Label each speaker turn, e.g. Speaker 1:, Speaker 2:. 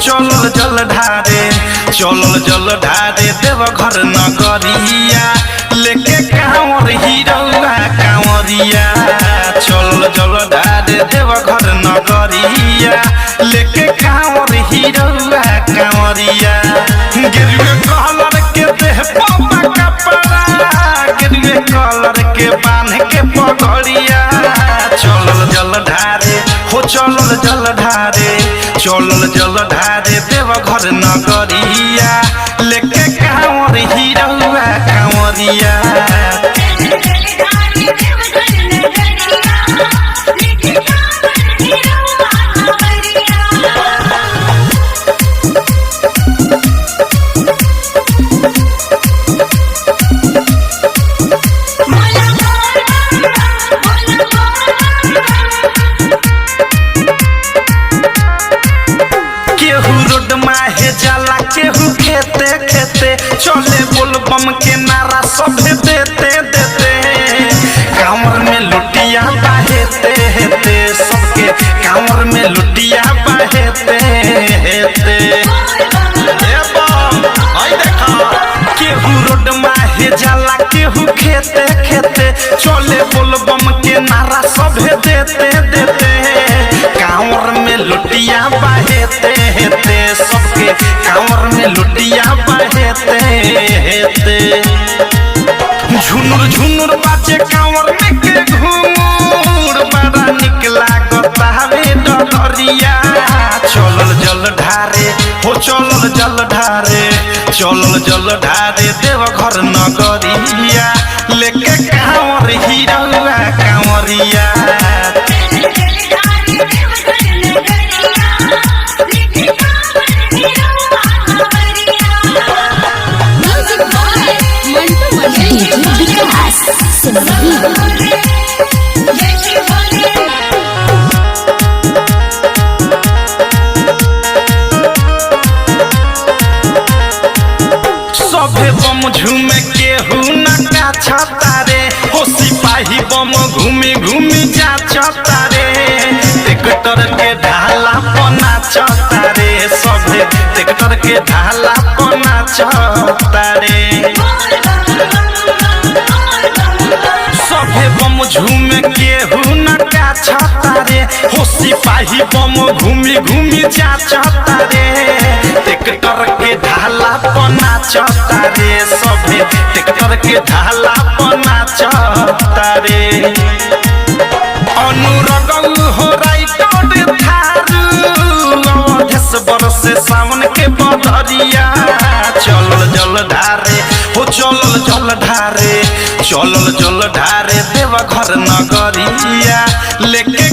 Speaker 1: चलल जल ढारे चलल जल ढारे देवघर नगरिया लेके कांवर हीरौआ कांवरिया चलल जल ढारे देवघर नगरिया लेके कांवर हीरौआ कांवरिया गिरवे कलर के देह बाबा कपड़ा गिरवे कलर के बांध के पगड़िया चलल जल ढारे हो चलल जल ढारे चलल जल ढारे देवघर नगरिया लेके कांवर हीरौआ कांवरिया जाला केहू खेते खेते चले बोलबम के नारा सभे देते देते कांवर में लुटिया बहेते हेते सबके कांवर में लुटिया बहेते हेते केहू रोड माहे जाला केहू खेते खेते चले बोलबम के नारा सभे देते देते कांवर में लुटिया बहेते हेते सबके कांवर में लुटिया बहेते हेते झुनुर झुनुर बाजे कांवर में के घूर बड़ा निक लागत हवे डरिया चलल जल ढारे हो चलल जल ढारे चलल जल ढारे देवघर नगरिया लेके कांवर हीरौआ कांवरिया सभे बम झूमे केहू नका छतारे हो सिपाही बम घूमी घूमी जा छतारे ट्रैक्टर के ढाला पना छतारे सभे ट्रैक्टर के ढाला पना छतारे सभे बम झूमे केहू नका छतारे हो सिपाही बम घूमी घूमी जा छतारे ट्रैक्टर के ढाला पना छतारे सभे ट्रैक्टर के ढाला पना छतारे अनुरगल हो राइटर थारू अवधेश बरसे सावन के बदरिया चलल जल ढारे हो चलल जल ढारे चलल जल ढारे देवघर नगरिया लेके